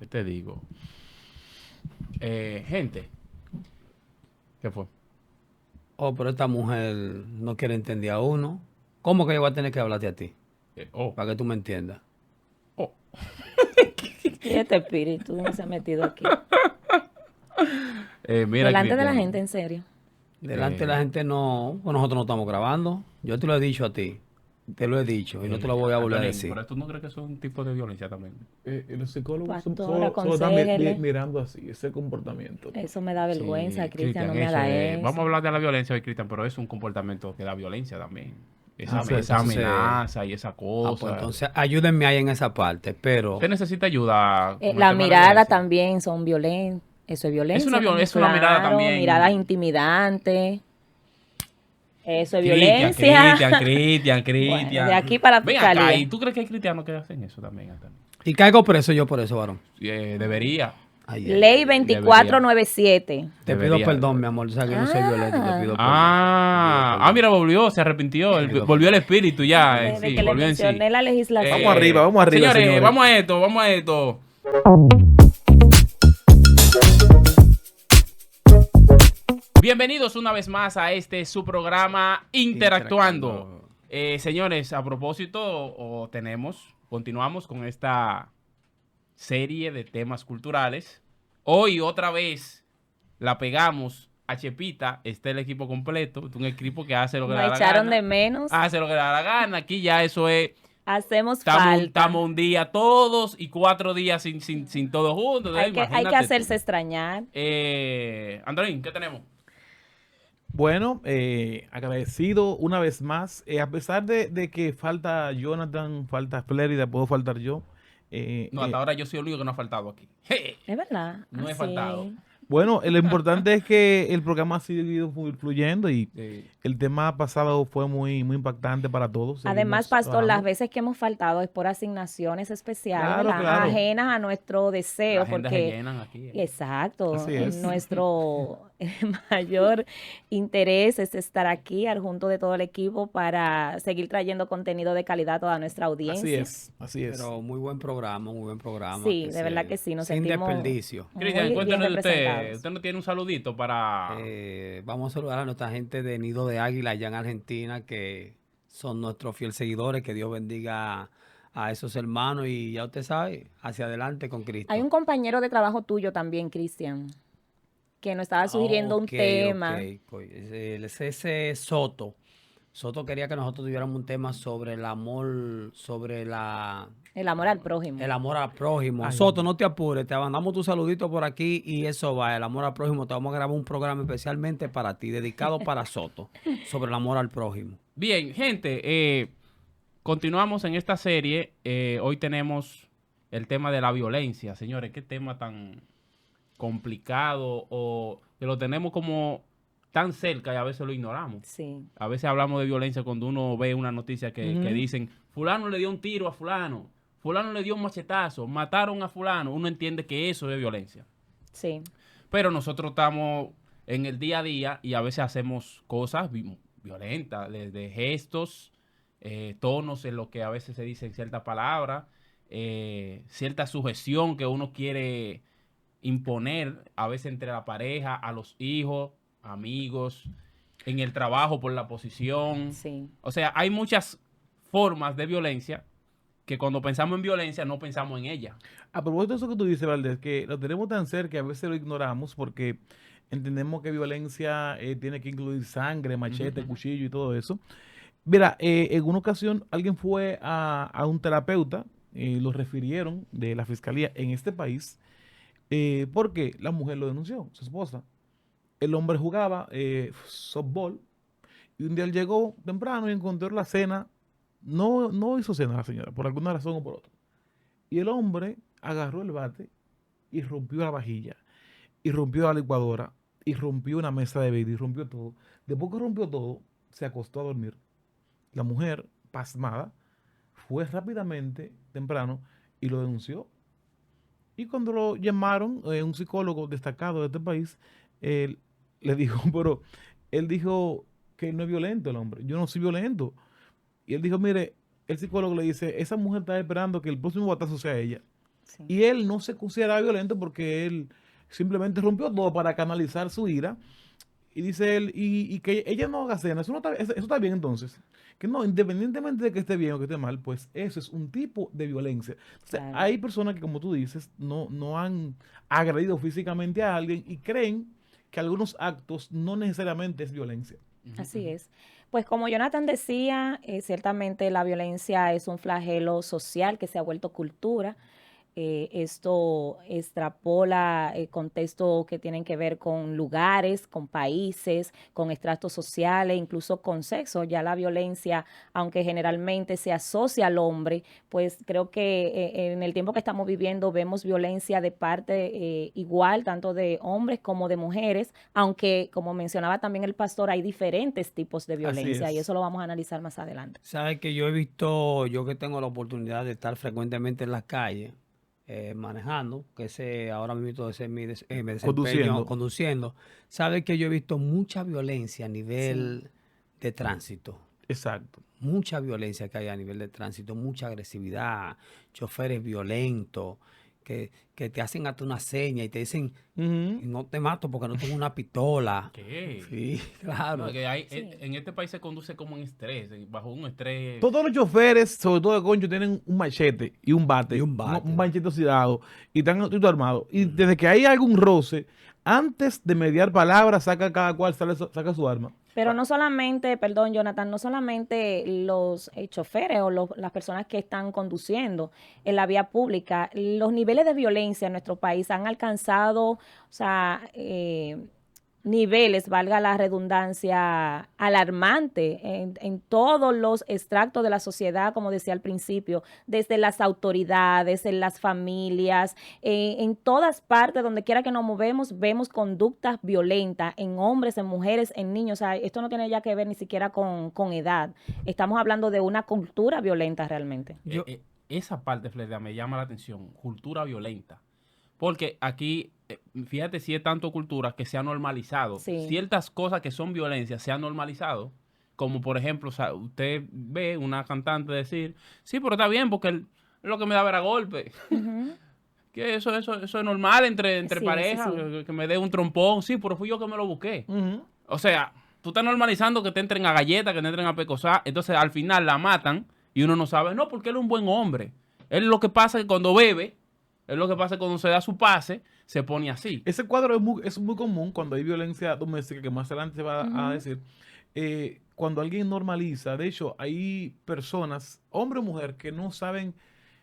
¿Qué te digo? Gente, ¿qué fue? Oh, pero esta mujer no quiere entender a uno. ¿Cómo que yo voy a tener que hablarte a ti? Oh, Para que tú me entiendas. oh. Y este espíritu no se ha metido aquí. Mira, Delante de la Cristian. gente, en serio. Delante de la gente no, pues nosotros no estamos grabando. Yo te lo he dicho a ti. Te lo he dicho y no te lo voy a volver a Antonín, decir. ¿pero tú no crees que eso es un tipo de violencia también? Los psicólogos Pastor, solo están aconsejele. mirando así, ese comportamiento. Eso me da vergüenza, Sí, Cristian, no me eso haga es- eso. Vamos a hablar de la violencia hoy, Cristian, pero es un comportamiento que da violencia también. Esa, Pues esa entonces, amenaza y esa pues cosa. entonces ayúdenme ahí en esa parte. Pero Usted necesita ayuda con el La tema de mirada violencia. también son violentas. Eso es violencia. Es una mirada claro, también. miradas intimidantes. Eso es Cristian, violencia. Cristian. Bueno, de aquí para la Ven acá, fiscalía. ¿y tú crees que hay cristianos que hacen eso también, Antonio? y caigo preso yo por eso, varón. Debería. Ay, ay, Ley ay. 2497. Te pido Debería. perdón, mi amor. O sea, que yo no soy violento. Te pido perdón. Mira, volvió, se arrepintió, volvió el espíritu ya, Desde sí, que le volvió en sí. mencioné la legislación. Vamos arriba, señores. Vamos a esto. Bienvenidos una vez más a su programa Interactuando. Señores, a propósito, continuamos con esta serie de temas culturales. Hoy otra vez la pegamos a Chepita, está el equipo completo, es un equipo que hace lo que le da Nos la echaron gana. de menos. Hace lo que le da la gana, aquí ya eso es, Hacemos falta. estamos un día todos y 4 días sin todos juntos. Hay que Imagínate hacerse tú. extrañar. Andorín, ¿qué tenemos? Bueno, agradecido una vez más, a pesar de que falta Jonathan, falta Flérida, puedo faltar yo. No, hasta ahora yo soy el único que no ha faltado aquí. Es verdad. No he Sí. faltado. Bueno, lo importante es que el programa ha seguido fluyendo y el tema pasado fue muy impactante para todos. Además, Seguimos Pastor, las trabajando. veces que hemos faltado es por asignaciones especiales, Claro, ¿verdad? claro. Ajenas a nuestro deseo, Las agendas se porque llenan aquí. exacto, Así es. nuestro mayor interés es estar aquí, al junto de todo el equipo, para seguir trayendo contenido de calidad a toda nuestra audiencia. Así es. Pero muy buen programa, muy buen programa. Sí, de verdad que sí, nos sin sentimos desperdicio. muy Cristian, bien cuéntanos de usted. representados. Usted no tiene un saludito para... Vamos a saludar a nuestra gente de Nido de Águila allá en Argentina, que son nuestros fieles seguidores. Que Dios bendiga a esos hermanos y ya usted sabe, hacia adelante con Cristo. Hay un compañero de trabajo tuyo también, Cristian, que nos estaba sugiriendo un Ok, tema. Es ese Soto. Soto quería que nosotros tuviéramos un tema sobre el amor, El amor al prójimo. el amor al prójimo. Ay. Soto, no te apures, te mandamos tu saludito por aquí y eso va, el amor al prójimo. Te vamos a grabar un programa especialmente para ti, dedicado para Soto, sobre el amor al prójimo. Bien, gente, continuamos en esta serie. Hoy tenemos el tema de la violencia. Señores, qué tema tan complicado o que lo tenemos como tan cerca y a veces lo ignoramos. Sí. A veces hablamos de violencia cuando uno ve una noticia que dicen, fulano le dio un tiro a fulano, fulano le dio un machetazo, mataron a fulano. Uno entiende que eso es violencia. Sí. Pero nosotros estamos en el día a día y a veces hacemos cosas violentas, desde gestos, tonos en lo que a veces se dicen ciertas palabras, cierta sujeción que uno quiere imponer, a veces entre la pareja, a los hijos, amigos, en el trabajo por la posición. Sí. O sea, hay muchas formas de violencia que cuando pensamos en violencia no pensamos en ella. A propósito de eso que tú dices, Valdés, que lo tenemos tan cerca que a veces lo ignoramos porque entendemos que violencia tiene que incluir sangre, machete, cuchillo y todo eso. Mira, en una ocasión alguien fue a un terapeuta, lo refirieron de la fiscalía en este país, porque la mujer lo denunció, su esposa. El hombre jugaba softball y un día él llegó temprano y encontró la cena. No hizo cena la señora, por alguna razón o por otra. Y el hombre agarró el bate y rompió la vajilla, y rompió la licuadora, y rompió una mesa de vidrio, y rompió todo. Después que rompió todo, se acostó a dormir. La mujer, pasmada, fue rápidamente, temprano, y lo denunció. Y cuando lo llamaron, un psicólogo destacado de este país, él le dijo, pero él dijo que no es violento el hombre. Yo no soy violento. Y él dijo, mire, el psicólogo le dice, esa mujer está esperando que el próximo batazo sea ella. Sí. Y él no se consideraba violento porque él simplemente rompió todo para canalizar su ira. Y dice él, y que ella no haga cena, eso está bien entonces. Que no, independientemente de que esté bien o que esté mal, pues eso es un tipo de violencia. Entonces, Claro. hay personas que, como tú dices, no han agredido físicamente a alguien y creen que algunos actos no necesariamente es violencia. Así es. Pues como Jonathan decía, ciertamente la violencia es un flagelo social que se ha vuelto cultura. Esto extrapola contextos que tienen que ver con lugares, con países, con estratos sociales, incluso con sexo. Ya la violencia, aunque generalmente se asocia al hombre, pues creo que en el tiempo que estamos viviendo vemos violencia de parte igual, tanto de hombres como de mujeres, aunque como mencionaba también el pastor, hay diferentes tipos de Así violencia y es. eso lo vamos a analizar más adelante. Sabes que yo he visto, yo que tengo la oportunidad de estar frecuentemente en las calles, manejando, que ese ahora mismo ese es mi desempeño Conduciendo. conduciendo, sabes que yo he visto mucha violencia a Sí. nivel de tránsito. Exacto. Mucha violencia que hay a nivel de tránsito, mucha agresividad, choferes violentos, que te hacen hasta una seña y te dicen, Ujú. no te mato porque no tengo una pistola. ¿Qué? Sí, No, claro. que hay, Sí. en este país se conduce como en estrés, bajo un estrés. Todos los choferes, sobre todo de concho, tienen un machete y un bate, Y un bate. un machete oxidado, y están todo armados. Y desde que hay algún roce, antes de mediar palabras, saca cada cual, saca su arma. Pero no solamente, perdón, Jonathan, no solamente los choferes o las personas que están conduciendo en la vía pública, los niveles de violencia en nuestro país han alcanzado, o sea, niveles, valga la redundancia, alarmante en todos los extractos de la sociedad, como decía al principio, desde las autoridades, en las familias, en todas partes, donde quiera que nos movemos, vemos conductas violentas en hombres, en mujeres, en niños. O sea, esto no tiene ya que ver ni siquiera con edad. Estamos hablando de una cultura violenta realmente. Yo, Esa parte, Fleria, me llama la atención, cultura violenta. Porque aquí, fíjate si es tanto cultura que se ha normalizado. Sí. Ciertas cosas que son violencia se han normalizado. Como por ejemplo, o sea, usted ve una cantante decir, sí, pero está bien porque lo que me daba era golpe. Ujú. Que eso es normal entre Sí, parejas, sí, sí. que me dé un trompón. Sí, pero fui yo que me lo busqué. Ujú. O sea, tú estás normalizando que te entren a galletas, que te entren a pecosar. Entonces al final la matan y uno no sabe, no, porque él es un buen hombre. Él lo que pasa es que cuando bebe, es lo que pasa es que cuando se da su pase, se pone así. Ese cuadro es muy común cuando hay violencia doméstica, que más adelante se va a Ujú. decir. Cuando alguien normaliza, de hecho, hay personas, hombre o mujer, que no saben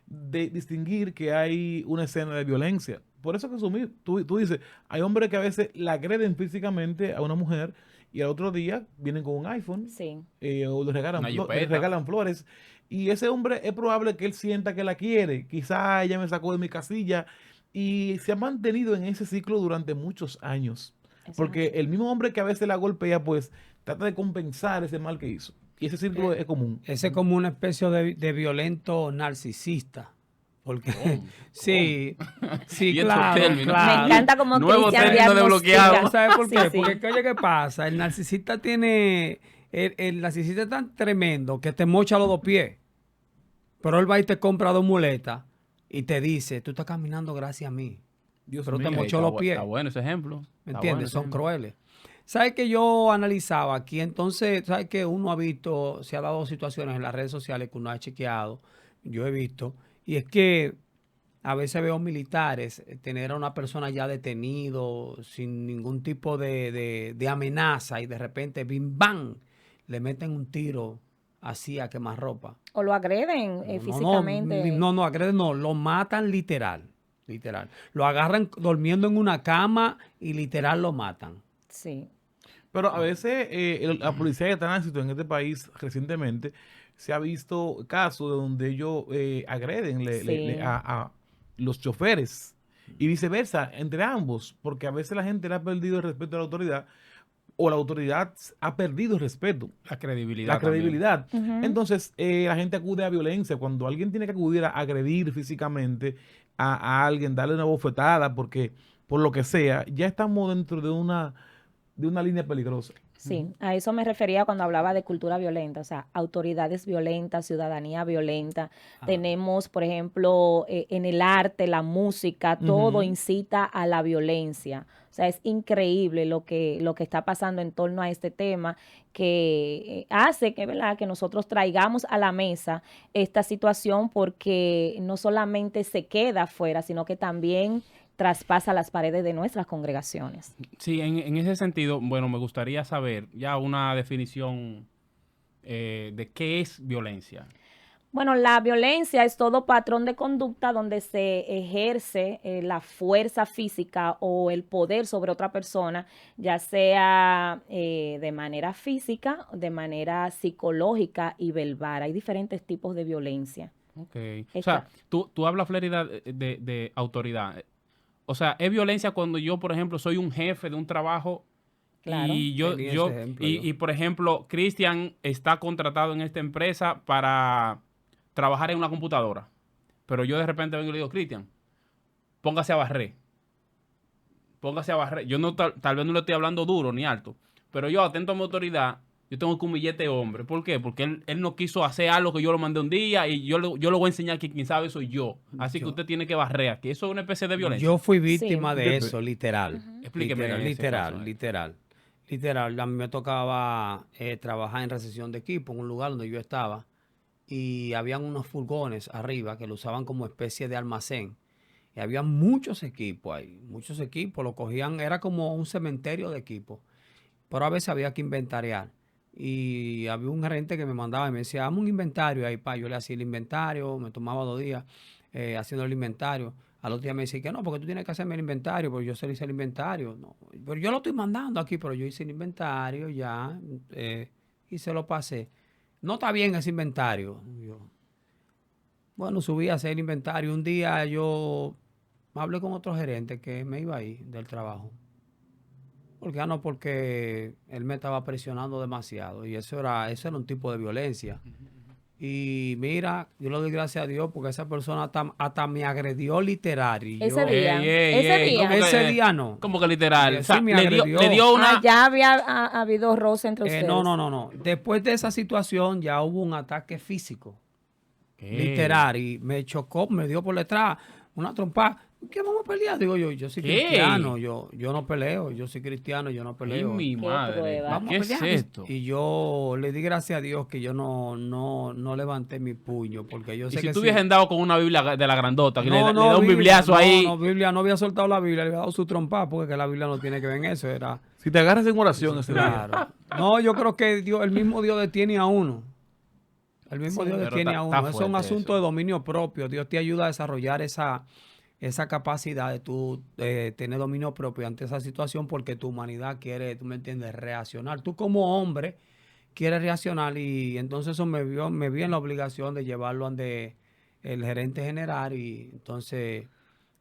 distinguir que hay una escena de violencia. Por eso que tú dices, hay hombres que a veces la agreden físicamente a una mujer y al otro día vienen con un iPhone Sí. o le regalan, Una le jipeta. regalan flores. Y ese hombre es probable que él sienta que la quiere. Quizá ella me sacó de mi casilla y se ha mantenido en ese ciclo durante muchos años. Eso es Porque así. el mismo hombre que a veces la golpea, pues trata de compensar ese mal que hizo. Y ese círculo es común. ese es como una especie de violento narcisista. Porque ¿Cómo? sí, sí, Y estos claro, términos. Me claro. encanta como Nuevo Cristian término diagnostica. desbloqueado. ¿Sabes por Sí, qué? sí. Porque, oye, ¿qué pasa? El narcisista tiene. El narcisista es tan tremendo que te mocha los dos pies. Pero él va y te compra dos muletas y te dice: tú estás caminando gracias a mí. Dios Pero te mío. mochó Está, los pies. está bueno ese ejemplo. ¿Me Está bueno entiendes? ese Son ejemplo. crueles. ¿Sabes que yo analizaba aquí? Entonces, ¿sabes que uno ha visto, se ha dado situaciones en las redes sociales que uno ha chequeado? Yo he visto. Y es que a veces veo militares tener a una persona ya detenido sin ningún tipo de amenaza y de repente, bim, bam, le meten un tiro así a quemarropa. O lo agreden físicamente. No, agreden, no, lo matan literal, literal. Lo agarran durmiendo en una cama y literal lo matan. Sí. Pero a veces la policía de tránsito en este país recientemente se ha visto casos de donde ellos agreden Sí. a los choferes y viceversa, entre ambos, porque a veces la gente le ha perdido el respeto a la autoridad o la autoridad ha perdido el respeto, La credibilidad. la credibilidad. Ujú. Entonces la gente acude a violencia. Cuando alguien tiene que acudir a agredir físicamente a alguien, darle una bofetada, porque por lo que sea, ya estamos dentro de una línea peligrosa. Sí, a eso me refería cuando hablaba de cultura violenta, o sea, autoridades violentas, ciudadanía violenta. Ah, Tenemos, por ejemplo, en el arte, la música, todo Ujú. incita a la violencia. O sea, es increíble lo que está pasando en torno a este tema que hace que, ¿verdad?, que nosotros traigamos a la mesa esta situación porque no solamente se queda afuera, sino que también traspasa las paredes de nuestras congregaciones. Sí, en ese sentido, bueno, me gustaría saber ya una definición de qué es violencia. Bueno, la violencia es todo patrón de conducta donde se ejerce la fuerza física o el poder sobre otra persona, ya sea de manera física, de manera psicológica y verbal. Hay diferentes tipos de violencia. Ok. O Esta, sea, tú hablas, Flérida, de autoridad. O sea, es violencia cuando yo, por ejemplo, soy un jefe de un trabajo claro. tenía ese ejemplo yo. por ejemplo, Cristian está contratado en esta empresa para trabajar en una computadora. Pero yo de repente vengo y le digo, Cristian, póngase a barrer. Póngase a barrer. Yo no, tal vez no le estoy hablando duro ni alto, pero yo, atento a mi autoridad, yo tengo que humillar a este hombre. ¿Por qué? Porque él no quiso hacer algo que yo lo mandé un día y yo le voy a enseñar que quien sabe soy yo. Así que Yo, usted tiene que barrer aquí. Eso es una especie de yo violencia. fui Sí. víctima de eso, literal. Ujú. Explíqueme Literal, ese caso. literal, literal. Literal. A mí me tocaba trabajar en recepción de equipo en un lugar donde yo estaba y habían unos furgones arriba que lo usaban como especie de almacén. Y había muchos equipos ahí, muchos equipos, lo cogían, era como un cementerio de equipos, pero a veces había que inventariar. Y había un gerente que me mandaba y me decía, hazme un inventario ahí, pa. Yo le hacía el inventario, me tomaba 2 días haciendo el inventario. Al otro día me decía que no, porque tú tienes que hacerme el inventario, porque yo se le hice el inventario. No, pero yo lo estoy mandando aquí, pero yo hice el inventario ya y se lo pasé. No está bien ese inventario. Bueno, subí a hacer el inventario. Un día yo hablé con otro gerente que me iba ahí del trabajo. Porque él me estaba presionando demasiado y eso era un tipo de violencia. Y mira, yo le doy gracias a Dios porque esa persona hasta me agredió literal y Ese yo, día, ese no, día. ese día no. ¿Cómo que literal? O Sí sea, me le agredió. dio una... Ya había habido roce entre No, ustedes. no, no, no. Después de esa situación ya hubo un ataque físico. ¿Qué? Literal, y me chocó, me dio por detrás una trompa. ¿Qué vamos a pelear? Digo yo soy cristiano, ¿Qué? yo no peleo, yo soy cristiano, yo no Ay, peleo. mi Qué madre. prueba. Vamos ¿Qué a es pelear. esto? Y yo le di gracias a Dios que yo no levanté mi puño, porque yo Y sé si que tú sí. hubieses andado con una Biblia de la grandota, que le No, da un Biblia, bibliazo ahí. no, Biblia, no había soltado la Biblia, le había dado su trompa, porque que la Biblia no tiene que ver en eso, era, Si te agarras en oración ese día. claro. No, yo creo que Dios, el mismo Dios detiene a uno. El mismo Dios Sí. Pero detiene a está uno. Eso es un fuerte asunto de eso. dominio propio. Dios te ayuda a desarrollar esa capacidad de tú tener dominio propio ante esa situación porque tu humanidad quiere, tú me entiendes, reaccionar. Tú como hombre quieres reaccionar y entonces eso me vi en la obligación de llevarlo ante el gerente general y entonces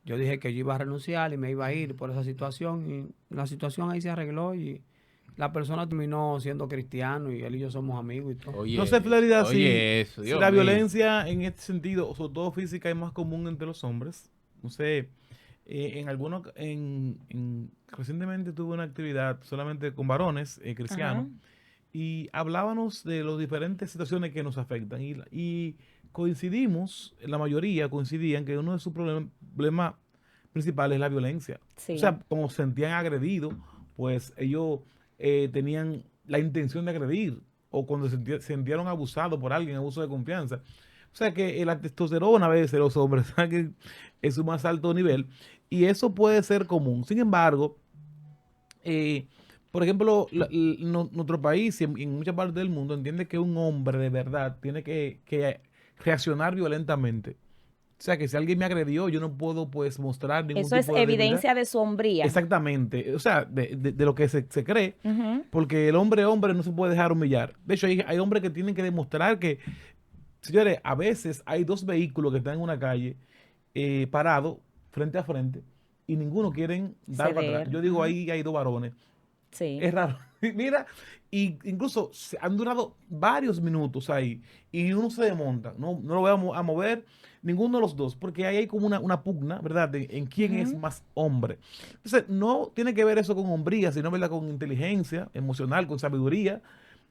yo dije que yo iba a renunciar y me iba a ir por esa situación y la situación ahí se arregló y la persona terminó siendo cristiano y él y yo somos amigos y todo. No sé, Florida, Oye, eso, si Dios la mío. violencia en este sentido, sobre todo física, es más común entre los hombres. No sé, recientemente tuve una actividad solamente con varones Ajá. cristianos y hablábamos de las diferentes situaciones que nos afectan y coincidimos, la mayoría coincidían que uno de sus problemas principales es la violencia. O Sí. sea, como se sentían agredidos, pues ellos tenían la intención de agredir o cuando se sintieron abusados por alguien, abuso de confianza. O sea que la testosterona a veces los hombres saquen en su más alto nivel y eso puede ser común. Sin embargo, eh, por ejemplo, nuestro país y en muchas partes del mundo entiende que un hombre de verdad tiene que reaccionar violentamente. O sea, que si alguien me agredió, yo no puedo pues mostrar ningún Eso es tipo de debilidad. evidencia de su hombría. Exactamente. O sea, de lo que se cree. Ujú. Porque el hombre no se puede dejar humillar. De hecho, hay hombres que tienen que demostrar que, señores, a veces hay dos vehículos que están en una calle parados frente a frente y ninguno quieren dar para atrás. Ceder. Yo digo, Ujú. ahí hay dos varones Sí. Es raro. Mira, y incluso han durado varios minutos ahí y uno se desmonta. No lo voy a mover ninguno de los dos, porque ahí hay como una pugna, ¿verdad? En quién es Ujú. más hombre. Entonces, no tiene que ver eso con hombría, sino, ¿verdad? Con inteligencia emocional, con sabiduría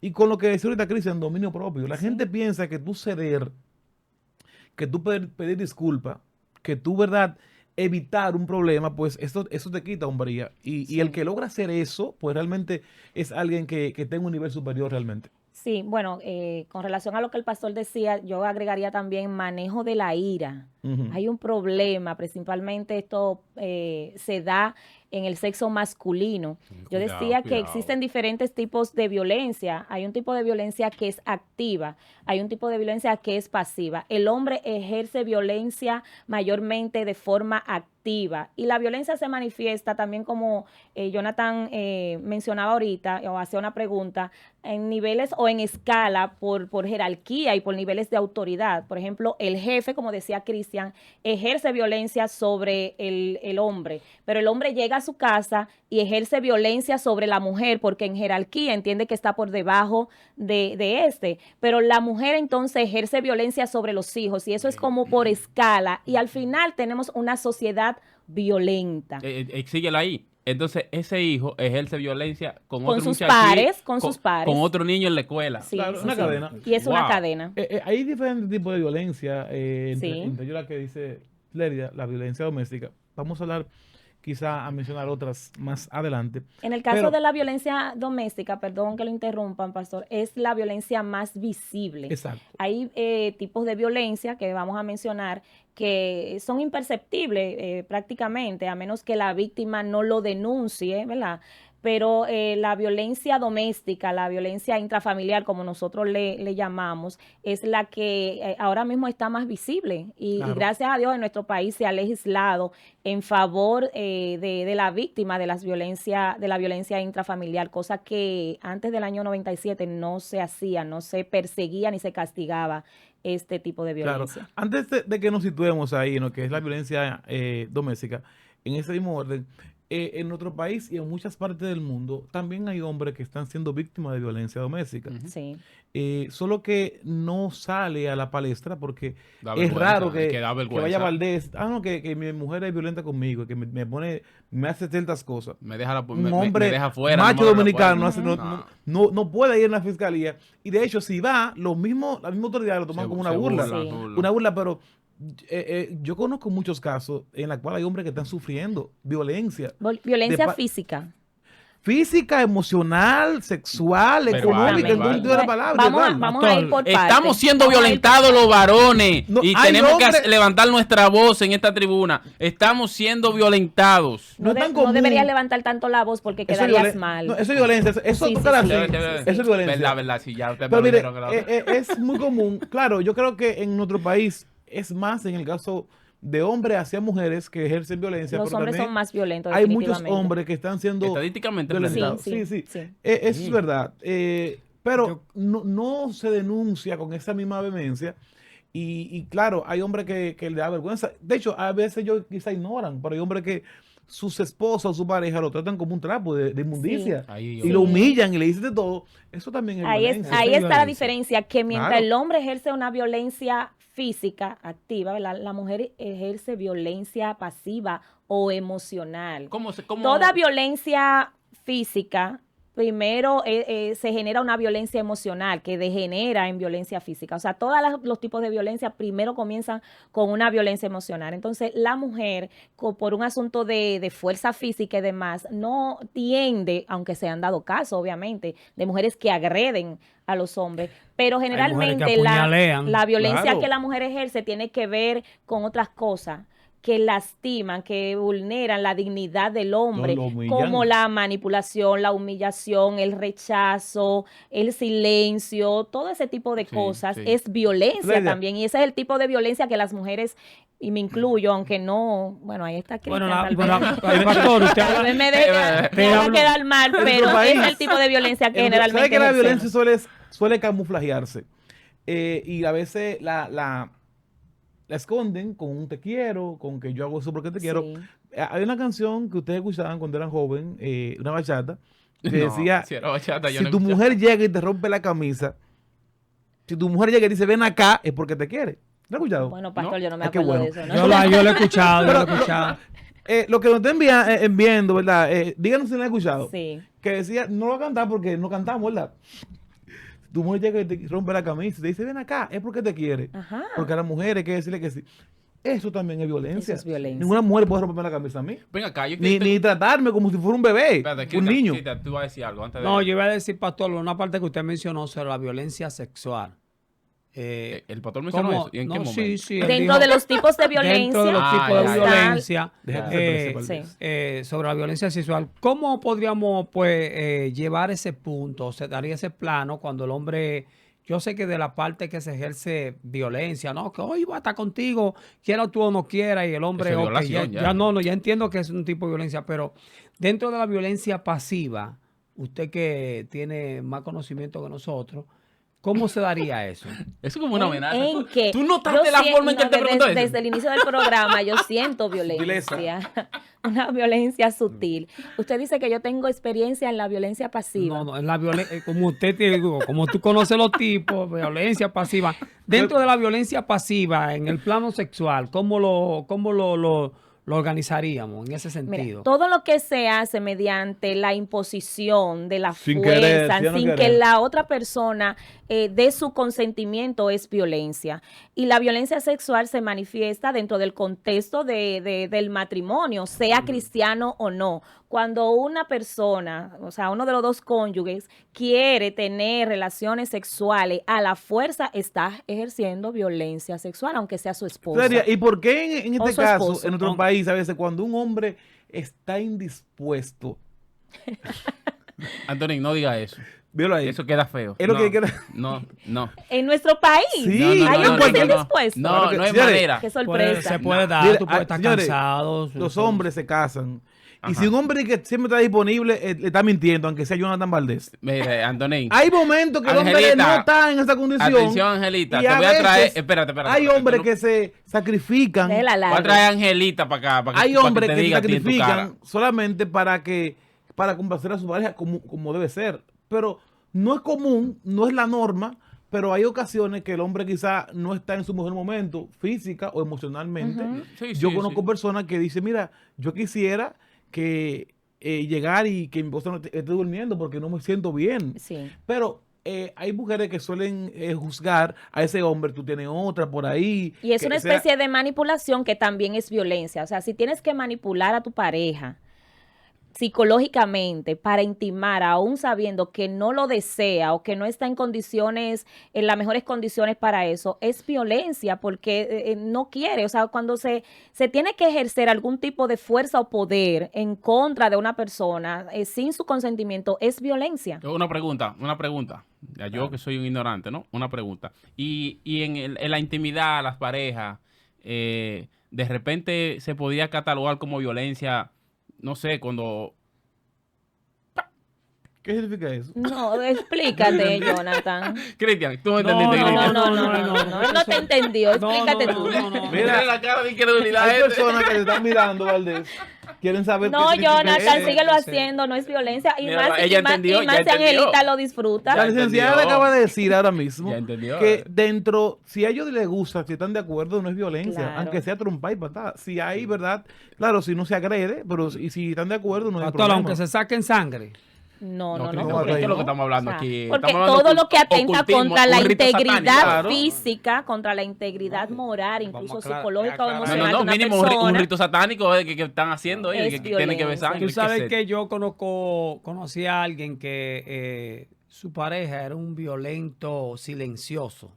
y con lo que decía ahorita Cristian, dominio propio. La gente Sí. piensa que tú ceder, que tú pedir disculpas, que tú, ¿verdad? Evitar un problema, pues eso te quita hombría. Y el Sí. que logra hacer eso, pues realmente es alguien que tenga un nivel superior realmente. Sí, bueno, con relación a lo que el pastor decía, yo agregaría también manejo de la ira. Ujú. Hay un problema, principalmente esto se da en el sexo masculino. Yo Cuidado, decía que cuidado. existen diferentes tipos de violencia. Hay un tipo de violencia que es activa, hay un tipo de violencia que es pasiva. El hombre ejerce violencia mayormente de forma activa y la violencia se manifiesta también como Jonathan mencionaba ahorita o hacía una pregunta en niveles o en escala por jerarquía y por niveles de autoridad. Por ejemplo, el jefe, como decía Cristian, ejerce violencia sobre el hombre, pero el hombre llega a su casa y ejerce violencia sobre la mujer porque en jerarquía entiende que está por debajo de este, pero la mujer entonces ejerce violencia sobre los hijos y eso es como por escala y al final tenemos una sociedad violenta. Síguelo ahí. Entonces, ese hijo ejerce violencia con Con otro sus muchachito, pares, con sus con pares. otro niño en la escuela. Sí, Claro, sí, una sí. cadena. Y es una Wow. cadena. Hay diferentes tipos de violencia, Sí. entre la que dice Lerida, la violencia doméstica. Vamos a hablar, quizá a mencionar otras más adelante. En el caso Pero, de la violencia doméstica, perdón que lo interrumpan, pastor, es la violencia más visible. exacto. Hay tipos de violencia que vamos a mencionar que son imperceptibles prácticamente, a menos que la víctima no lo denuncie, ¿verdad? Pero la violencia doméstica, la violencia intrafamiliar, como nosotros le llamamos, es la que ahora mismo está más visible. Y Claro. gracias a Dios en nuestro país se ha legislado en favor de la víctima de la violencia intrafamiliar, cosa que antes del año 97 no se hacía, no se perseguía ni se castigaba este tipo de Claro, violencia. antes de que nos situemos ahí en lo que es la violencia doméstica, en ese mismo orden, en nuestro país y en muchas partes del mundo también hay hombres que están siendo víctimas de violencia doméstica. Ujú. Sí, Solo que no sale a la palestra porque Da es raro vergüenza, es que da que vaya vergüenza. Valdés, no, que mi mujer es violenta conmigo, que me hace ciertas cosas. Me deja, Un me hombre deja fuera, no me macho abre la dominicano puerta. Ujú. no puede ir a la fiscalía. Y de hecho, si va, la misma autoridad lo toman como una Se burla. burla, Sí. Una burla, pero yo conozco muchos casos en los cuales hay hombres que están sufriendo violencia. Violencia pa- física. Física, emocional, sexual, Verbal, económica, en todo verbal. sentido de la palabra. Vamos verbal. vamos a ir por partes. Estamos siendo Vamos a ir por violentados los varones No, y hay tenemos que hombres- levantar nuestra voz en esta tribuna. Estamos siendo violentados. No es tan No común. deberías levantar tanto la voz porque Eso es quedarías violen- mal. no, eso es violencia. Eso Sí, tocar sí, así, sí, eso es violencia. Verdad, verdad, sí, ya ustedes me Pero lo mire, dijeron que la otra. es muy común. Claro, yo creo que en nuestro país es más en el caso de hombres hacia mujeres que ejercen violencia. Los pero hombres también son más violentos, hay muchos definitivamente. hombres que están siendo Estadísticamente violentados. Sí, Sí, sí. sí. Eso es verdad. Pero Yo- no se denuncia con esa misma vehemencia. Y claro, hay hombres que le da vergüenza. De hecho, a veces ellos quizá ignoran, pero hay hombres que sus esposas o su pareja lo tratan como un trapo de inmundicia. Ahí, Y lo Sí. humillan y le dicen de todo. Eso también es violencia. Ahí Eso es está la violencia. diferencia, que mientras Claro. el hombre ejerce una violencia física activa, ¿verdad? La mujer ejerce violencia pasiva o emocional. cómo- Toda violencia física, primero se genera una violencia emocional que degenera en violencia física. O sea, todos los tipos de violencia primero comienzan con una violencia emocional. Entonces, la mujer, por un asunto de fuerza física y demás, no tiende, aunque se han dado casos, obviamente, de mujeres que agreden a los hombres, pero mujeres que generalmente apuñalean. la violencia Claro. que la mujer ejerce tiene que ver con otras cosas que lastiman, que vulneran la dignidad del hombre, Lo humillan. como la manipulación, la humillación, el rechazo, el silencio, todo ese tipo de Sí, cosas sí. es violencia Leida. también. Y ese es el tipo de violencia que las mujeres, y me incluyo, aunque no, bueno, ahí está Bueno, Cristian, tal vez. pastor, usted Tal habla- vez me Te va a hablo- quedar mal, En pero nuestro país, es el tipo de violencia que ¿Sabe generalmente que la ejercemos. violencia suele camuflajearse? Y a veces la esconden con un te quiero, con que yo hago eso porque te quiero. Sí. Hay una canción que ustedes escuchaban cuando eran joven, una bachata, que No, decía, si era bachata, yo si no tu escuchaba. mujer llega y te rompe la camisa, si tu mujer llega y dice, ven acá, es porque te quiere. ¿Lo has escuchado? Bueno, pastor, ¿No? yo no me Ah, qué acuerdo bueno. de eso, ¿no? Yo lo he escuchado, yo lo he escuchado. Lo que nos está enviando, ¿verdad? Díganos si lo han escuchado. Sí. Que decía, no lo voy a cantar porque no cantamos, ¿verdad? Si tu mujer llega y te rompe la camisa y te dice, ven acá, es porque te quiere. Ajá. Porque a las mujeres hay que decirle que sí. Eso también es violencia. Eso es violencia. Ninguna mujer puede romperme la camisa a mí. Ven acá, yo Ni tratarme como si fuera un bebé, Espérate, un Cristian, niño. Cristian, tú vas a decir algo antes de... No, yo iba a decir, pastor, una parte que usted mencionó sobre la violencia sexual. El pastor mencionó ¿Cómo? eso. ¿Y en No, qué momento? sí, sí. él Dentro dijo- de los tipos de violencia. Dentro de los tipos de ya, ya. violencia, Déjate eh, ser sí. sobre la violencia sexual, ¿cómo podríamos pues llevar ese punto, o se daría ese plano cuando el hombre, yo sé que de la parte que se ejerce violencia, ¿no? Que hoy va a estar contigo, quiera tú o no quiera, y el hombre, Eso es ok, violación, ya. ya entiendo que es un tipo de violencia, pero dentro de la violencia pasiva, usted que tiene más conocimiento que nosotros, ¿cómo se daría eso? Eso es como una amenaza. ¿En ¿Tú, qué? tú notaste la forma en que él te preguntó eso? Desde el inicio del programa yo siento violencia, una violencia sutil. Usted dice que yo tengo experiencia en la violencia pasiva. No, no, en la violencia, como usted digo, como tú conoces los tipos, violencia pasiva. Dentro de la violencia pasiva, en el plano sexual, ¿cómo lo organizaríamos en ese Mira, sentido? todo lo que se hace mediante la imposición de la Sin fuerza, querer, si no sin que querer. la otra persona dé su consentimiento, es violencia. Y la violencia sexual se manifiesta dentro del contexto del matrimonio, sea cristiano o no. Cuando una persona, o sea, uno de los dos cónyuges, quiere tener relaciones sexuales, a la fuerza está ejerciendo violencia sexual, aunque sea su esposa. Seria, ¿y por qué en O este su caso, esposo. en nuestro No. país, a veces cuando un hombre está indispuesto, Anthony, no diga eso. velo ahí, Eso queda feo. Es lo no, que queda- no, no. En nuestro país, Sí, hay no, hombres no, no, indispuestos. No, Claro que- no hay señores, manera. Qué sorpresa. Se puede dar, Mire, tú puedes estar señores, cansado. los hombres se casan. Y Ajá. si un hombre que siempre está disponible le está mintiendo, aunque sea Jonathan Valdés. Mire, Anthony. Hay momentos que el hombre Angelita, no está en esa condición. Atención, Angelita. y Te voy a traer. veces Espérate. Hay porque hombres tú no- que se sacrifican. Déjela Voy a larga. traer a Angelita para acá. Para Hay para hombres te que se diga a ti en tu cara. sacrifican solamente para complacer a su pareja como debe ser. Pero no es común, no es la norma, pero hay ocasiones que el hombre quizá no está en su mejor momento, física o emocionalmente. Ujú. Sí, Yo sí, conozco sí. personas que dicen, mira, yo quisiera que llegar y que mi esposa no esté durmiendo porque no me siento bien. Sí. Pero hay mujeres que suelen juzgar a ese hombre, tú tienes otra por ahí. Y es que una sea- especie de manipulación que también es violencia. O sea, si tienes que manipular a tu pareja psicológicamente para intimar, aún sabiendo que no lo desea o que no está en condiciones, en las mejores condiciones para eso, es violencia porque no quiere. O sea, cuando se tiene que ejercer algún tipo de fuerza o poder en contra de una persona sin su consentimiento, es violencia. Una pregunta. Ya yo que soy un ignorante, ¿no? Una pregunta. Y en la intimidad, las parejas, de repente se podía catalogar como violencia, no sé, cuando... ¿Qué significa eso? No, explícate, Jonathan. Cristian, tú me No, entendiste, No, Cristian. no, él no te entendió. Explícate tú. No. Mira, la cara de incredulidad. Hay este. personas que te están mirando, Valdés. Quieren saber No, qué significa Jonathan, eso. síguelo sí. haciendo, no es violencia. Y Mira, más, ella y más, entendió, y más ya si entendió. Angelita lo La disfruta. Ya licenciada entendió. acaba de decir ahora mismo Ya entendió. que dentro, si a ellos les gusta, si están de acuerdo, no es violencia, Claro. aunque sea trompa y patada. Si hay, ¿verdad? Claro, si no se agrede, pero si están de acuerdo, no hay Pastor, problema. aunque se saquen sangre. No, No, no, Cristian, no. porque no, esto es lo que no. estamos hablando O sea, aquí. porque Estamos hablando todo lo que atenta ocultismo, contra la un rito integridad satánico. Claro. física, contra la integridad moral, incluso Vamos a psicológica o aclarar. No, emocional no, de una mínimo un persona. rito satánico que están haciendo ellos, Es que tienen que ver violencia. sangre. Tú sabes ¿qué que yo conocí a alguien que su pareja era un violento silencioso.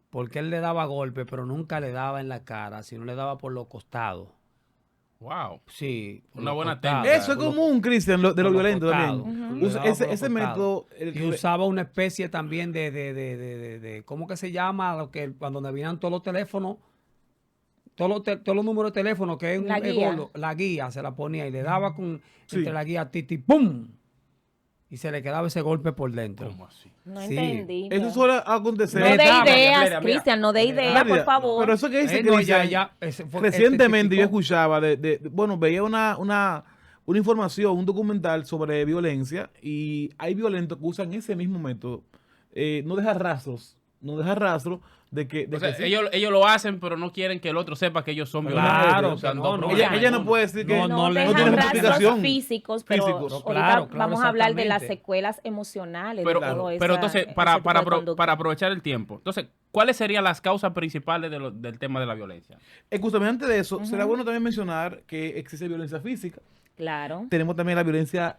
Porque él le daba golpe, pero nunca le daba en la cara, sino le daba por los costados. Wow. Sí. por Una los buena costados, técnica. Eso es por los- común, Cristian, de lo por los violento costados. también. Le Usa daba por los ese costados. método. Y usaba una especie también de ¿cómo que se llama? Lo que cuando me venían todos los teléfonos, todos los números de teléfono que es un La guía. gordo, la guía se la ponía y le daba con Sí. entre la guía titi ¡pum! Y se le quedaba ese golpe por dentro. ¿Cómo así? No Sí. entendí. Eso No, suele acontecer. no de Mira, ideas, mira. Cristian, no de ideas, por favor. Pero eso que dice No, Cristian, ese fue- recientemente yo testificó. escuchaba bueno, veía una información, un documental sobre violencia y hay violentos que usan ese mismo método. No deja rastros, de que, O sea, sí. ellos lo hacen, pero no quieren que el otro sepa que ellos son Claro, violentos. que usando no, programas. Ella no puede decir que No, No, le- no dejan tiene rastros justificación. físicos, pero Físicos. ahorita Claro, vamos a hablar de las exactamente. secuelas emocionales Pero, de todo pero entonces, ese para, tipo de conducta. para aprovechar el tiempo, entonces, ¿cuáles serían las causas principales del tema de la violencia? Justamente de eso, será bueno también mencionar que existe violencia física. Claro. Tenemos también la violencia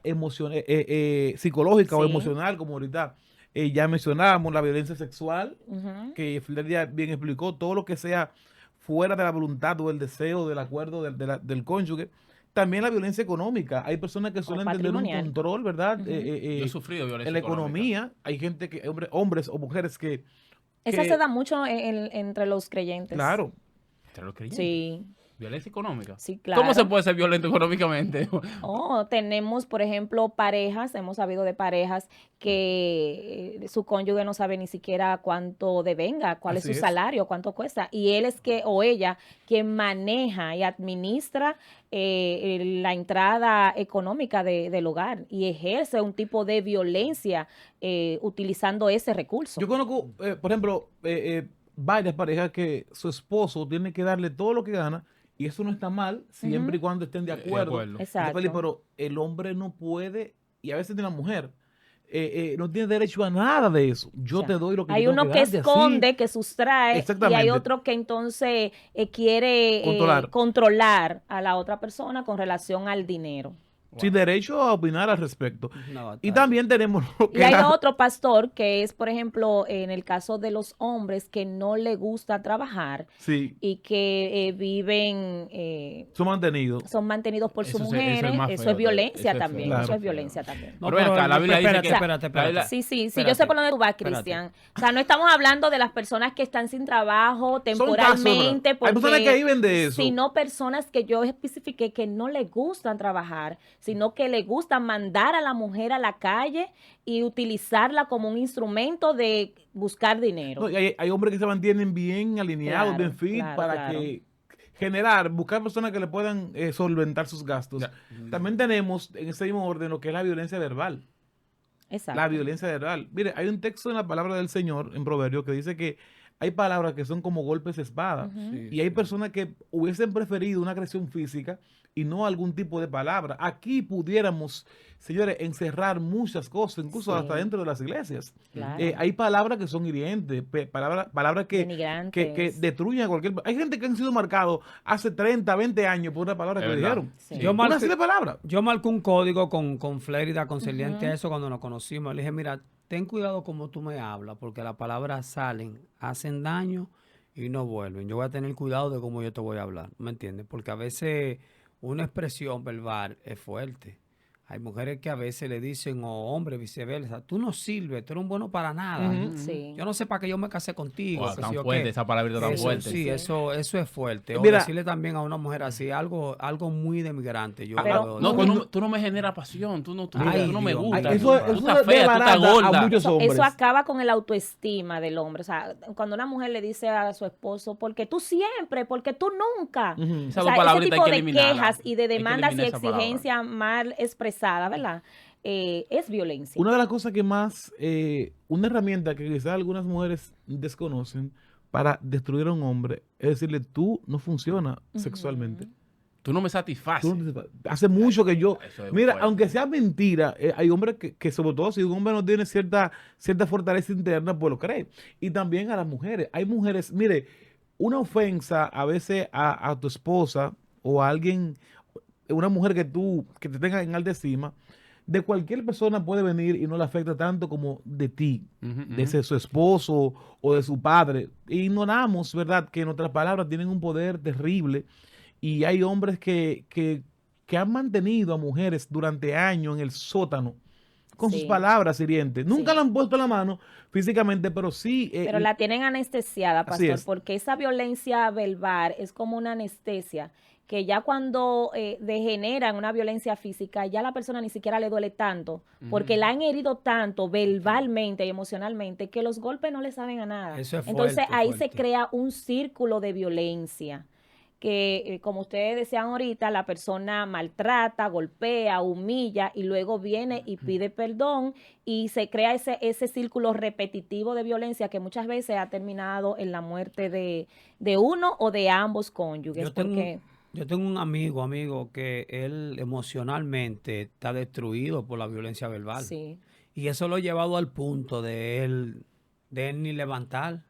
psicológica o Sí. emocional, como ahorita ya mencionábamos, la violencia sexual, Ujú. que Fidelia bien explicó, todo lo que sea fuera de la voluntad o el deseo, del acuerdo del cónyuge. También la violencia económica. Hay personas que suelen tener un patrimonial. control, ¿verdad? Ujú. Yo he sufrido violencia En la económica. economía. Hay gente que, hombres o mujeres Esa que- se da mucho entre los creyentes. claro, ¿Entre los creyentes? Sí, Violencia económica. sí, claro. ¿Cómo se puede ser violento económicamente? Oh, tenemos, por ejemplo, parejas, hemos sabido de parejas que su cónyuge no sabe ni siquiera cuánto devenga, cuál es Así su es. salario, cuánto cuesta. Y él es que, o ella, quien maneja y administra la entrada económica del hogar y ejerce un tipo de violencia utilizando ese recurso. yo conozco, por ejemplo, varias parejas que su esposo tiene que darle todo lo que gana y eso no está mal siempre y cuando estén de acuerdo. Exacto. Pero el hombre no puede, y a veces de la mujer, no tiene derecho a nada de eso. Yo O sea, te doy lo que hay yo tengo uno que que darte, esconde, así. que sustrae, y Exactamente. hay otro que entonces quiere controlar a la otra persona con relación al dinero. Sin derecho a opinar al respecto. Una Y batalla. también tenemos lo que Y hay la- otro pastor que es, por ejemplo, en el caso de los hombres que no le gusta trabajar Sí, y que viven, son mantenidos. son mantenidos por sus Eso es mujeres, más eso feo, es violencia eso es también, feo. eso Claro. es violencia también. No, Pero ven acá, la Biblia dice espérate, que- espérate, espérate. la Biblia- Sí, sí, sí, Espérate. yo sé por dónde tú vas, Espérate. Cristian. O sea, no estamos hablando de las personas que están sin trabajo Son casos, temporalmente, ¿verdad? Hay personas que viven de eso. sino personas que yo especifiqué que no les gustan trabajar, sino que les gusta mandar a la mujer a la calle y utilizarla como un instrumento de buscar dinero. No, y hay hombres que se mantienen bien alineados, Claro, bien fit, claro, para claro. que buscar personas que le puedan solventar sus gastos. Ya. También tenemos en ese mismo orden lo que es la violencia verbal. Exacto. La violencia verbal. Mire, hay un texto en la palabra del Señor, en Proverbios, que dice que hay palabras que son como golpes de espada. Ujú. Sí, Y hay sí. personas que hubiesen preferido una agresión física y no algún tipo de palabra. Aquí pudiéramos, señores, encerrar muchas cosas, incluso Sí. hasta dentro de las iglesias. Claro. Hay palabras que son hirientes, palabras que Denigrantes. destruyen a cualquier... Hay gente que han sido marcados hace 30, 20 años por una palabra Es que verdad. dijeron. Sí. Yo Una marqué- simple palabra. Yo marqué un código con Flérida, concerniente Ujú. a eso cuando nos conocimos. Le dije, mira, ten cuidado como tú me hablas, porque las palabras salen, hacen daño y no vuelven. Yo voy a tener cuidado de cómo yo te voy a hablar, ¿me entiendes? Porque a veces una expresión verbal es fuerte. Hay mujeres que a veces le dicen, o hombres viceversa, tú no sirves, tú eres un bueno para nada. Ujú. Sí. Yo no sé para qué yo me casé contigo. Wow, qué tan sé yo fuerte, qué. esa palabrita tan Eso, fuerte. sí, Sí. eso es fuerte. O Mira- decirle también a una mujer así, algo muy demigrante. Yo Pero- lo veo. No, Cuando- tú no me generas pasión, tú no Ay, me Dios mío. gustas. Ay, tú eso estás desbarata fea, tú estás a gorda. muchos Eso hombres. acaba con el autoestima del hombre. O sea, cuando una mujer le dice a su esposo, porque tú siempre, porque tú nunca. Ujú. Esas O dos sea, ese palabritas tipo hay que de eliminarlas. quejas y de Hay que demandas y eliminar esa palabra. exigencias mal expresadas, ¿verdad? Es violencia. Una de las cosas que más, una herramienta que quizás algunas mujeres desconocen para destruir a un hombre es decirle, tú no funciona sexualmente. Tú no me satisfaces. Tú no te- hace mucho que yo... Eso es Mira, fuerte. aunque sea mentira, hay hombres que sobre todo si un hombre no tiene cierta fortaleza interna, pues lo cree. Y también a las mujeres. Hay mujeres, mire, una ofensa a veces a tu esposa o a alguien, una mujer que te tenga en alta estima, de cualquier persona puede venir y no le afecta tanto como de ti, Ujú, de ujú. su esposo o de su padre. Ignoramos, ¿verdad?, que nuestras palabras tienen un poder terrible y hay hombres que han mantenido a mujeres durante años en el sótano con sus Sí. palabras hirientes. Nunca Sí. le han puesto la mano físicamente, pero sí... Pero la tienen anestesiada, Así pastor, es. porque esa violencia verbal es como una anestesia que ya cuando degenera en una violencia física, ya la persona ni siquiera le duele tanto, porque la han herido tanto verbalmente y emocionalmente que los golpes no le saben a nada. Eso es Entonces fuerte, ahí fuerte. se crea un círculo de violencia que, como ustedes decían ahorita, la persona maltrata, golpea, humilla y luego viene y pide perdón y se crea ese círculo repetitivo de violencia que muchas veces ha terminado en la muerte de uno o de ambos cónyuges. Yo tengo un amigo que él emocionalmente está destruido por la violencia verbal. Sí. Y eso lo ha llevado al punto de él ni levantar.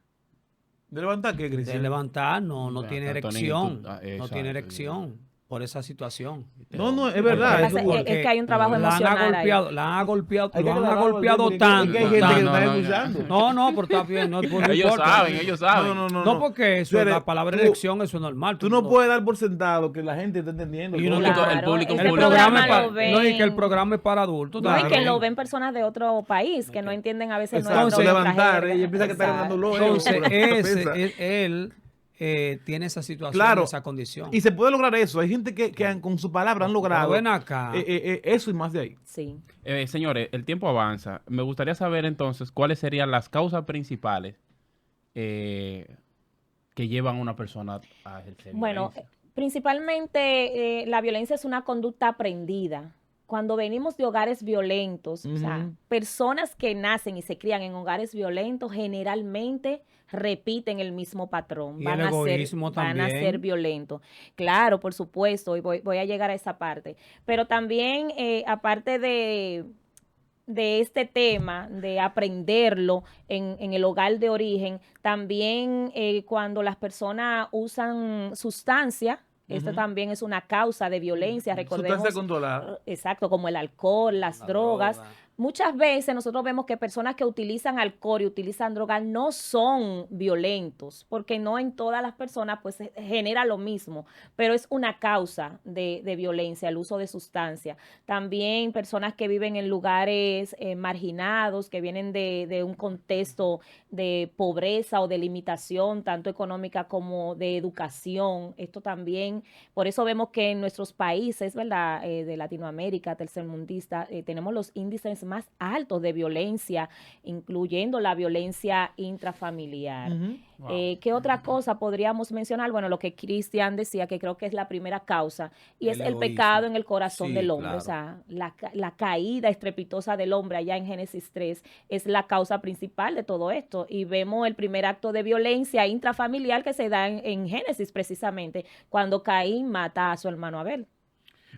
¿De levantar qué, De Cristian? levantar, no Bueno, tiene Tony, erección. No exacto, tiene erección por esa situación. No, es Lo verdad. que eso pasa es porque que hay un trabajo la han emocional ahí. golpeado, la han golpeado, hay que lo han aclararlo, golpeado porque tanto. es que hay gente que tanto. no está no, escuchando. No, pero está bien, no, no Ellos importa. saben, ellos saben. No, porque eso, Señores, la palabra tú- elección, eso es normal. Tú no puedes dar por sentado que la gente está entendiendo. Y El no, público, Claro, el público, este el programa programa es para, lo ven. no, y que el programa es para adultos. No, y también. que lo ven personas de otro país que no entienden a veces Exacto, nuestra levantar, jerga. ella piensa que está Exacto. ganando Entonces, piensa. él tiene esa situación, Claro, esa condición. y se puede lograr eso. Hay gente que con su palabra han logrado Pero ven acá. eso y más de ahí. Sí. Señores, el tiempo avanza. Me gustaría saber entonces cuáles serían las causas principales que llevan a una persona a ejercer Bueno, violencia. principalmente la violencia es una conducta aprendida. Cuando venimos de hogares violentos, o sea, Ujú. personas que nacen y se crían en hogares violentos generalmente repiten el mismo patrón. Y el egoísmo van a ser también. violentos. Claro, por supuesto, y voy a llegar a esa parte. Pero también, aparte de este tema, de aprenderlo en el hogar de origen, también cuando las personas usan sustancias, esto Ujú. también es una causa de violencia, recordemos. Sustancia controlada. Exacto, como el alcohol, las La drogas. droga. Muchas veces nosotros vemos que personas que utilizan alcohol y utilizan drogas no son violentos, porque no en todas las personas pues se genera lo mismo, pero es una causa de violencia, el uso de sustancias. También personas que viven en lugares marginados, que vienen de un contexto de pobreza o de limitación, tanto económica como de educación. Esto también, por eso vemos que en nuestros países, ¿verdad? De Latinoamérica, tercermundista, tenemos los índices más altos de violencia, incluyendo la violencia intrafamiliar. Ujú. Wow. ¿Qué otra cosa podríamos mencionar? Bueno, lo que Cristian decía, que creo que es la primera causa, y es El el egoísmo. pecado en el corazón Sí, del hombre. claro. O sea, la caída estrepitosa del hombre allá en Génesis 3 es la causa principal de todo esto. Y vemos el primer acto de violencia intrafamiliar que se da en Génesis precisamente, cuando Caín mata a su hermano Abel.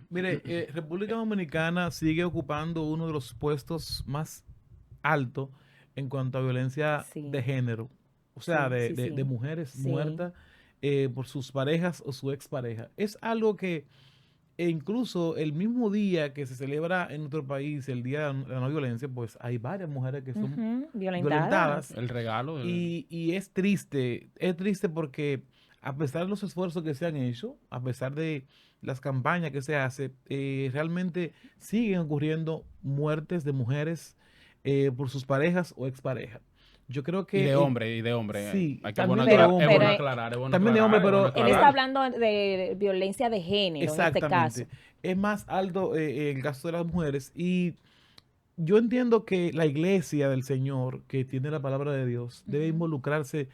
Mire, República Dominicana sigue ocupando uno de los puestos más altos en cuanto a violencia Sí. de género. O sea, Sí, sí, de sí. mujeres Sí. muertas por sus parejas o su expareja. Es algo que incluso el mismo día que se celebra en nuestro país el Día de la No Violencia, pues hay varias mujeres que son Ujú, violentadas. El regalo. Y es triste porque a pesar de los esfuerzos que se han hecho, a pesar de las campañas que se hace, realmente siguen ocurriendo muertes de mujeres por sus parejas o exparejas. Yo creo que... Y de hombre, y de hombre. Sí, Hay que también bueno de aclarar, hombre. es bueno Pero, aclarar, es bueno también de aclarar, hombre, es bueno pero- Él está aclarar. hablando de violencia de género en este caso. Exactamente. Es más alto el gasto de las mujeres y yo entiendo que la iglesia del Señor, que tiene la palabra de Dios, debe Ujú. involucrarse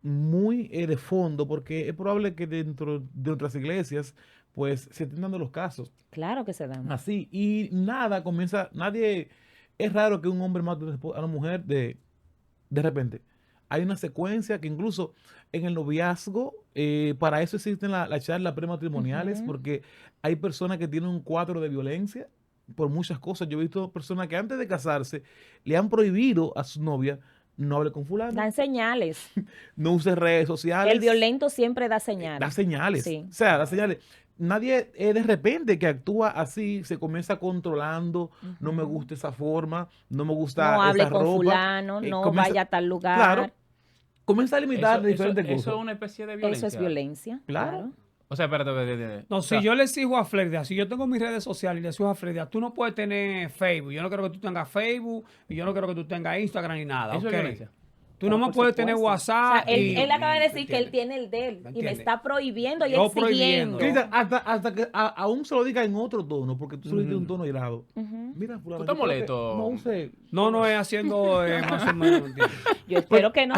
muy de fondo porque es probable que dentro de otras iglesias pues se estén dando los casos Claro que se dan. así y nadie, es raro que un hombre mate a una mujer de repente. Hay una secuencia que incluso en el noviazgo, para eso existen las charlas prematrimoniales, Ujú. porque hay personas que tienen un cuadro de violencia por muchas cosas. Yo he visto personas que antes de casarse le han prohibido a su novia no hable con fulano, Dan señales. no use redes sociales. El violento siempre da Da señales. señales. Sí. O sea, da señales. Nadie de repente que actúa así se comienza controlando. No me Ujú. gusta esa forma, no me gusta No hable esa con ropa. fulano, no comienza- vaya a tal lugar. Claro, comienza a limitar Eso, diferentes eso cosas. es una especie de Eso violencia. es violencia. Claro. Claro. O sea, espérate. No, O sea, si yo le exijo a Flerdia, si yo tengo mis redes sociales y le exijo a Flerdia, tú no puedes tener Facebook. Yo no quiero que tú tengas Facebook y yo no quiero que tú tengas Instagram ni nada. eso ¿ok? es violencia. Tú no me por puedes tener supuesto. O sea, WhatsApp él acaba de ¿me decir que él entiendes? tiene el de él ¿Me y me entiendes? está prohibiendo y Yo exigiendo. prohibiendo. Cristian, hasta que aún se lo diga en otro tono, porque tú se lo dices en un Ujú. tono irado. Ujú. Mira, fulano, ¿Tú estás yo creo que molesto? no use. No es haciendo más o menos, ¿me entiendes? Yo espero que no.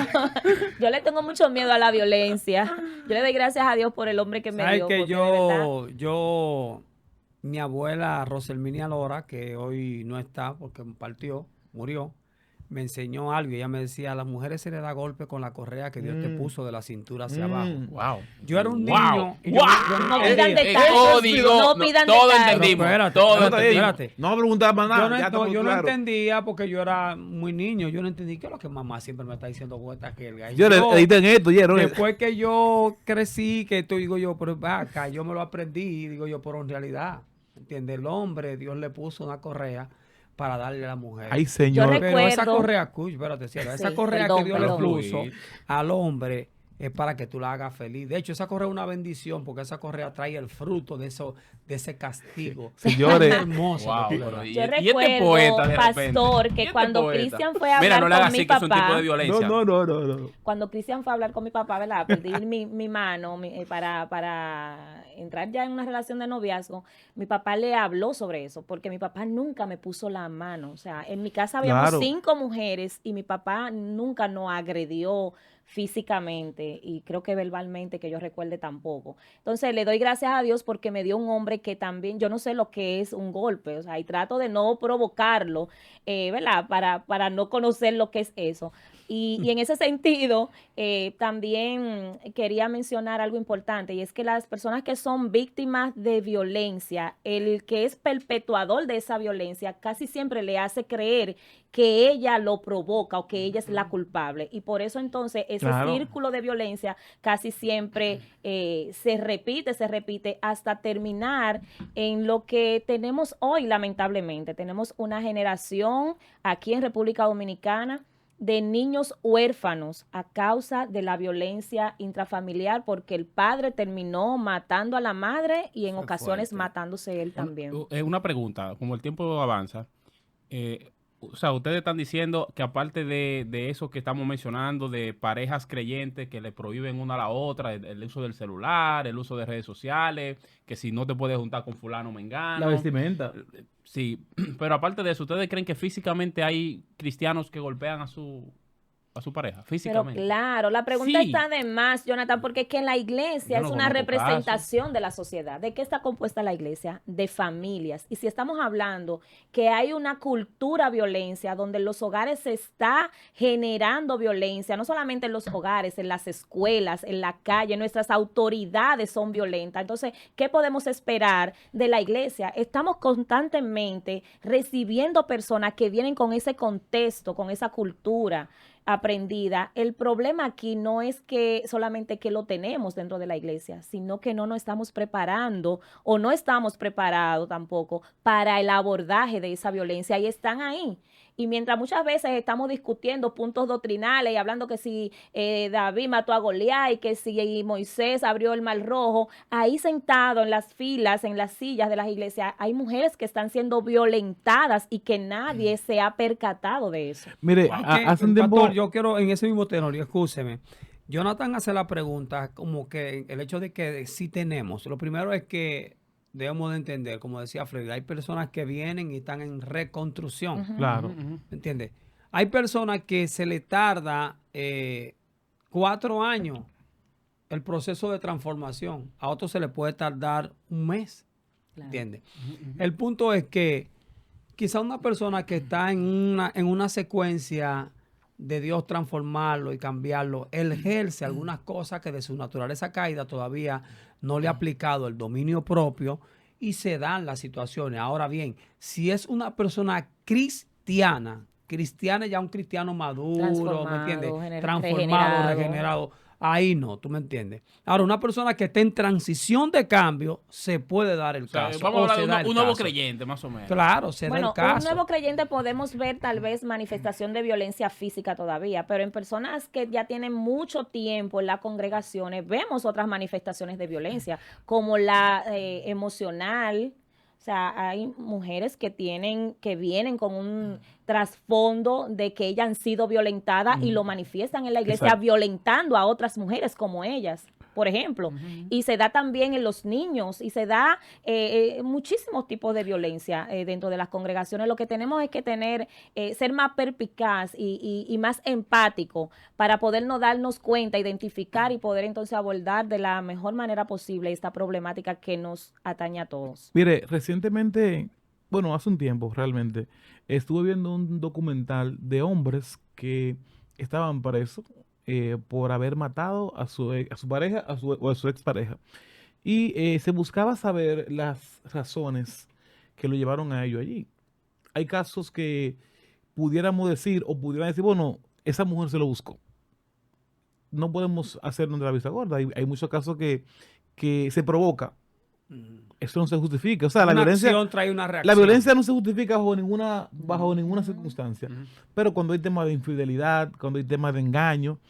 Yo le tengo mucho miedo a la violencia. Yo le doy gracias a Dios por el hombre que me ¿Sabes dio, que porque de verdad. mi abuela Roselminia Lora, que hoy no está porque murió, me enseñó algo y ella me decía, a las mujeres se les da golpe con la correa que Dios te Mm. puso de la cintura hacia abajo. Wow. Yo era un Wow. niño y Wow. yo No entendía. pidan detalles. código. No pidan todo detalles. entendimos. Pero espérate, todo espérate, entendimos. espérate. No preguntar más Yo nada. no, Ya no, estamos yo no claros. entendía porque yo era muy niño. Yo no entendí qué es lo que mamá siempre me está diciendo vueltas que el gallo. Yo le editen esto, Yero. Después que yo crecí, que esto digo yo, pero acá yo me lo aprendí, digo yo, pero en realidad, ¿entiendes? El hombre, Dios le puso una correa para darle a la mujer. Ay, señor. Yo Pero esa recuerdo- correa, espérate, cielo, esa Sí, correa perdón, que Dios perdón. le puso Fluir. al hombre es para que tú la hagas feliz. De hecho, esa correa es una bendición porque esa correa trae el fruto de ese castigo. Señores. Hermoso. Wow, que tú le pero das. y Yo este recuerdo, poeta de repente. pastor, que ¿Y este cuando poeta? Cristian fue a Mira, hablar no le hagas con mi así que es un tipo papá, de violencia. No. cuando Cristian fue a hablar con mi papá, ¿verdad? Pedir mi mano para entrar ya en una relación de noviazgo, mi papá le habló sobre eso, porque mi papá nunca me puso la mano. O sea, en mi casa habíamos Claro. 5 mujeres y mi papá nunca nos agredió físicamente y creo que verbalmente, que yo recuerde tampoco. Entonces le doy gracias a Dios porque me dio un hombre que también, yo no sé lo que es un golpe, o sea, y trato de no provocarlo, ¿verdad? Para no conocer lo que es eso. Y en ese sentido, también quería mencionar algo importante, y es que las personas que son víctimas de violencia, el que es perpetuador de esa violencia, casi siempre le hace creer que ella lo provoca o que ella es la culpable. Y por eso entonces ese Claro. círculo de violencia casi siempre se repite hasta terminar en lo que tenemos hoy, lamentablemente. Tenemos una generación aquí en República Dominicana de niños huérfanos a causa de la violencia intrafamiliar porque el padre terminó matando a la madre y en Fue ocasiones fuerte. matándose él también. Una pregunta, como el tiempo avanza, o sea, ustedes están diciendo que aparte de eso que estamos mencionando, de parejas creyentes que le prohíben una a la otra, el uso del celular, el uso de redes sociales, que si no te puedes juntar con fulano mengano. La vestimenta. Sí, pero aparte de eso, ¿ustedes creen que físicamente hay cristianos que golpean a su pareja? Pero Físicamente. claro, la pregunta Sí. está de más, Jonathan, porque es que la iglesia Yo no es una conozco representación de la sociedad. ¿De qué está compuesta la iglesia? De familias. Y si estamos hablando que hay una cultura violencia donde en los hogares se está generando violencia, no solamente en los hogares, en las escuelas, en la calle, nuestras autoridades son violentas. Entonces, ¿qué podemos esperar de la iglesia? Estamos constantemente recibiendo personas que vienen con ese contexto, con esa cultura aprendida. El problema aquí no es que solamente que lo tenemos dentro de la iglesia, sino que no nos estamos preparando o no estamos preparados tampoco para el abordaje de esa violencia y están ahí. Y mientras muchas veces estamos discutiendo puntos doctrinales y hablando que si David mató a Goliat y que si Moisés abrió el Mar Rojo, ahí sentado en las filas, en las sillas de las iglesias, hay mujeres que están siendo violentadas y que nadie se ha percatado de eso. Mire, Que, hace un tiempo. pastor, yo quiero en ese mismo tenor, y escúcheme. Jonathan hace la pregunta como que el hecho de que sí tenemos. Lo primero es que debemos de entender, como decía Freddy, hay personas que vienen y están en reconstrucción. Claro. Ujú. ¿Me entiendes? Hay personas que se le tarda 4 años el proceso de transformación. A otros se le puede tardar un mes. Claro. ¿Entiendes? El punto es que quizá una persona que está en una secuencia de Dios transformarlo y cambiarlo, él ejerce algunas cosas que de su naturaleza caída todavía no le ha aplicado el dominio propio y se dan las situaciones. Ahora bien, si es una persona cristiana es ya un cristiano maduro, ¿me entiendes? Transformado, regenerado. Ahí no, ¿tú me entiendes? Ahora, una persona que esté en transición de cambio, se puede dar el O sea, caso. vamos a o hablar se de da el un nuevo caso. creyente, más o menos. Claro, se da Bueno, el caso. un nuevo creyente podemos ver tal vez manifestación de violencia física todavía, pero en personas que ya tienen mucho tiempo en las congregaciones, vemos otras manifestaciones de violencia, como la emocional. O sea, hay mujeres que vienen con un trasfondo de que ellas han sido violentadas y lo manifiestan en la iglesia Exacto. violentando a otras mujeres como ellas, por ejemplo. Y se da también en los niños y se da muchísimos tipos de violencia dentro de las congregaciones. Lo que tenemos es que ser más perspicaz y más empático para podernos darnos cuenta, identificar y poder entonces abordar de la mejor manera posible esta problemática que nos atañe a todos. Mire, recientemente, bueno, hace un tiempo realmente, estuve viendo un documental de hombres que estaban presos por haber matado a su pareja o a su expareja. Y se buscaba saber las razones que lo llevaron a ello allí. Hay casos que pudiéramos decir o pudieran decir, bueno, esa mujer se lo buscó. No podemos hacernos de la vista gorda. Hay muchos casos que se provoca. Eso no se justifica. O sea, Una acción trae una la reacción. violencia no se justifica bajo ninguna circunstancia. Pero cuando hay temas de infidelidad, cuando hay temas de engaño,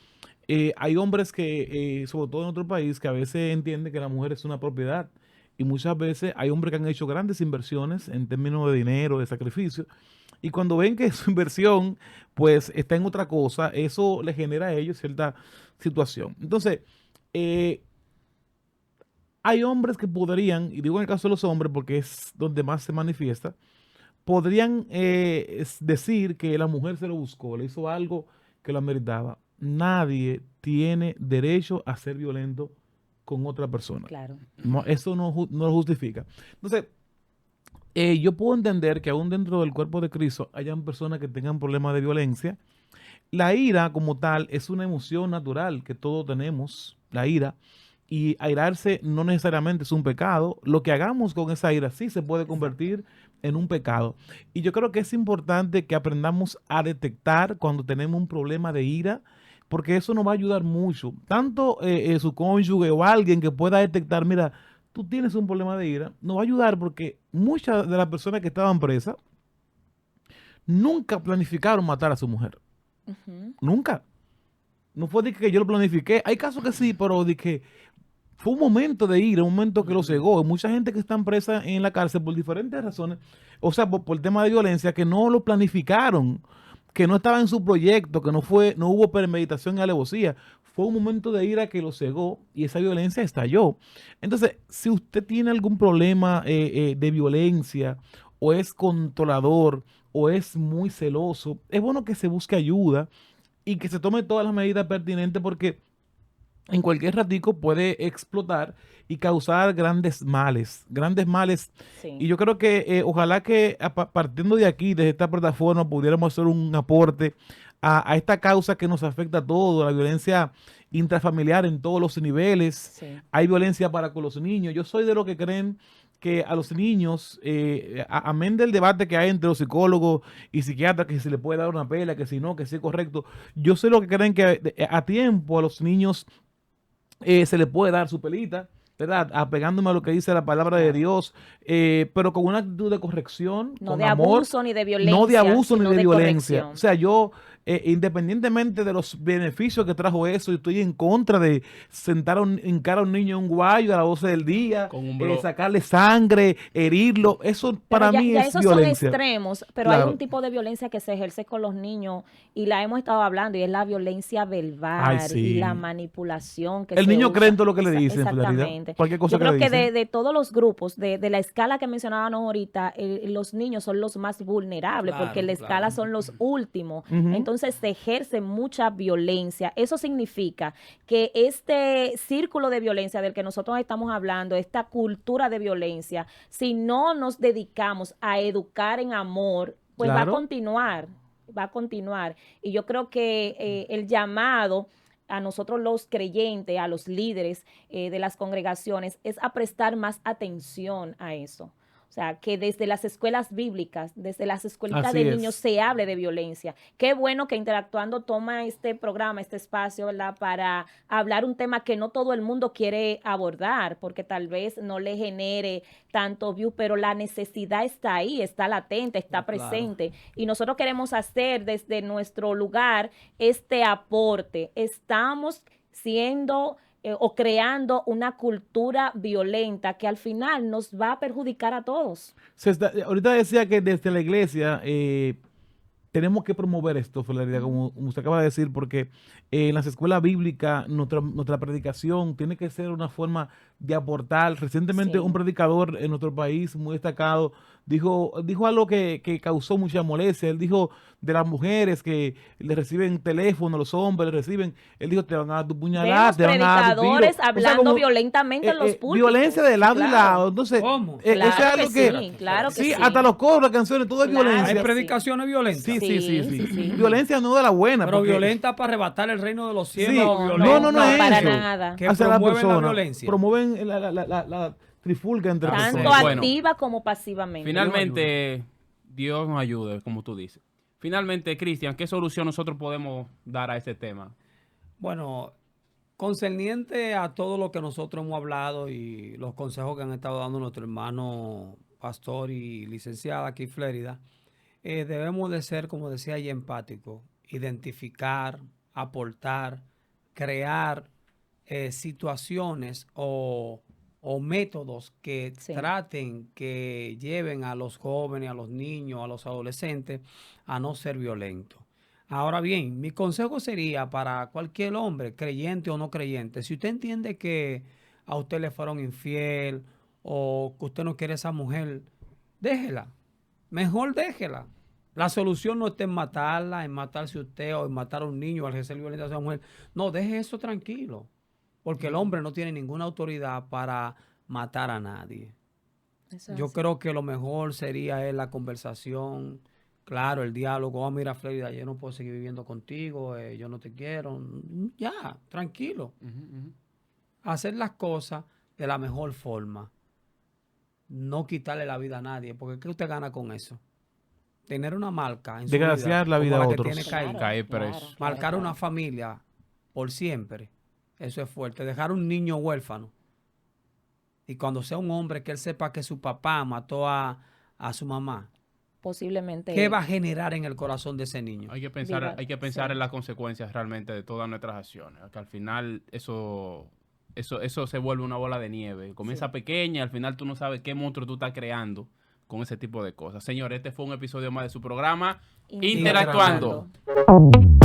hay hombres que, sobre todo en otro país, que a veces entienden que la mujer es una propiedad. Y muchas veces hay hombres que han hecho grandes inversiones en términos de dinero, de sacrificio. Y cuando ven que su inversión, pues, está en otra cosa, eso le genera a ellos cierta situación. Entonces, hay hombres que podrían, y digo en el caso de los hombres porque es donde más se manifiesta, podrían decir que la mujer se lo buscó, le hizo algo que lo ameritaba. Nadie tiene derecho a ser violento con otra persona. Claro. No, eso no lo justifica. Entonces, yo puedo entender que aún dentro del cuerpo de Cristo hayan personas que tengan problemas de violencia. La ira como tal es una emoción natural que todos tenemos, la ira. Y airarse no necesariamente es un pecado. Lo que hagamos con esa ira sí se puede convertir en un pecado. Y yo creo que es importante que aprendamos a detectar cuando tenemos un problema de ira, porque eso nos va a ayudar mucho. Tanto su cónyuge o alguien que pueda detectar, mira, tú tienes un problema de ira, nos va a ayudar porque muchas de las personas que estaban presas nunca planificaron matar a su mujer. Nunca. No fue de que yo lo planifiqué. Hay casos que sí, pero de que fue un momento de ira, un momento que lo cegó. Hay mucha gente que está presa en la cárcel por diferentes razones, o sea, por tema de violencia, que no lo planificaron, que no estaba en su proyecto, que no hubo premeditación y alevosía. Fue un momento de ira que lo cegó y esa violencia estalló. Entonces, si usted tiene algún problema de violencia, o es controlador, o es muy celoso, es bueno que se busque ayuda y que se tome todas las medidas pertinentes, porque en cualquier ratico puede explotar y causar grandes males, grandes males. Sí. Y yo creo que ojalá que partiendo de aquí, desde esta plataforma, pudiéramos hacer un aporte a esta causa que nos afecta a todos, la violencia intrafamiliar en todos los niveles. Sí. Hay violencia para con los niños. Yo soy de los que creen que a los niños, amén del debate que hay entre los psicólogos y psiquiatras, que se le puede dar una pela, que si no, que sí es correcto, yo soy lo que creen que a tiempo a los niños se le puede dar su pelita, ¿verdad? Apegándome a lo que dice la palabra de Dios, pero con una actitud de corrección, No con de amor, abuso ni de violencia. no de abuso ni sino de violencia. corrección. O sea, yo, independientemente de los beneficios que trajo eso, yo estoy en contra de sentar en cara a un niño en un guayo a las 12 del día, Con un blog. sacarle sangre, herirlo. Eso Pero para ya, mí ya es esos violencia. son extremos, pero Claro. hay un tipo de violencia que se ejerce con los niños y la hemos estado hablando, y es la violencia verbal Ay, sí. y la manipulación que El se niño usa. cree en todo lo que le dicen, en realidad. Exactamente. Cualquier cosa Yo que creo le que dicen. de todos los grupos, de la escala que mencionábamos ahorita, los niños son los más vulnerables, Claro, porque en la escala claro. son los últimos. Ujú. Entonces se ejerce mucha violencia. Eso significa que este círculo de violencia del que nosotros estamos hablando, esta cultura de violencia, si no nos dedicamos a educar en amor, pues Claro. va a continuar. Y yo creo que el llamado a nosotros los creyentes, a los líderes de las congregaciones, es a prestar más atención a eso. O sea, que desde las escuelas bíblicas, desde las escuelitas Así de es. niños se hable de violencia. Qué bueno que Interactuando toma este programa, este espacio, ¿verdad?, para hablar un tema que no todo el mundo quiere abordar, porque tal vez no le genere tanto view, pero la necesidad está ahí, está latente, está Claro. presente. Y nosotros queremos hacer desde nuestro lugar este aporte. Estamos siendo o creando una cultura violenta que al final nos va a perjudicar a todos. Ahorita decía que desde la iglesia tenemos que promover esto, Florida, como usted acaba de decir, porque en las escuelas bíblicas nuestra predicación tiene que ser una forma de aportar. Recientemente Sí. un predicador en nuestro país muy destacado dijo algo que causó mucha molestia. Él dijo de las mujeres que le reciben teléfono, los hombres le reciben, él dijo, te van a dar tu puñalada, Vemos te van a dar tu tiro. predicadores O sea, hablando como, violentamente en los púlpitos. violencia de lado y Claro. lado. Entonces, ¿Cómo? eso es Claro algo que que... sí, claro que sí, sí. hasta los coros, las canciones, todo es Claro violencia. Hay que predicaciones violentas. Sí, Sí, sí, sí, sí. sí. Violencia no de la buena. Pero porque- violenta para arrebatar el reino de los cielos. Sí. o No, violenta no, no es para eso. nada. que hacia la promueven la persona. violencia. Promueven la trifulca entre Tanto personas. Bueno. activa como pasivamente. Finalmente, Dios nos ayude, como tú dices. Finalmente, Cristian, ¿qué solución nosotros podemos dar a este tema? Bueno, concerniente a todo lo que nosotros hemos hablado y los consejos que han estado dando nuestro hermano pastor y licenciada aquí en Flérida, debemos de ser, como decía allí, empáticos, identificar, aportar, crear situaciones o métodos que Sí. traten, que lleven a los jóvenes, a los niños, a los adolescentes a no ser violentos. Ahora bien, mi consejo sería para cualquier hombre, creyente o no creyente, si usted entiende que a usted le fueron infiel o que usted no quiere a esa mujer, déjela. Mejor déjela. La solución no está en matarla, en matarse usted o en matar a un niño, al ejercer violencia a esa mujer. No, deje eso tranquilo. Porque el hombre no tiene ninguna autoridad para matar a nadie. Eso es Yo así. creo que lo mejor sería la conversación, claro, el diálogo. Oh, mira, Florida, yo no puedo seguir viviendo contigo, yo no te quiero. Ya, tranquilo. Hacer las cosas de la mejor forma. No quitarle la vida a nadie, porque ¿qué usted gana con eso? Tener una marca en su vida, Desgraciar la como vida a la que otros. tiene Caín. Caer preso. Marcar una familia por siempre, eso es fuerte. Dejar un niño huérfano. Y cuando sea un hombre, que él sepa que su papá mató a su mamá, Posiblemente. ¿qué va a generar en el corazón de ese niño? Hay que Viva- pensar sí. en las consecuencias realmente de todas nuestras acciones. Que al final eso se vuelve una bola de nieve. Comienza Sí. pequeña y al final tú no sabes qué monstruo tú estás creando con ese tipo de cosas. Señor, este fue un episodio más de su programa Interactuando. Interactuando.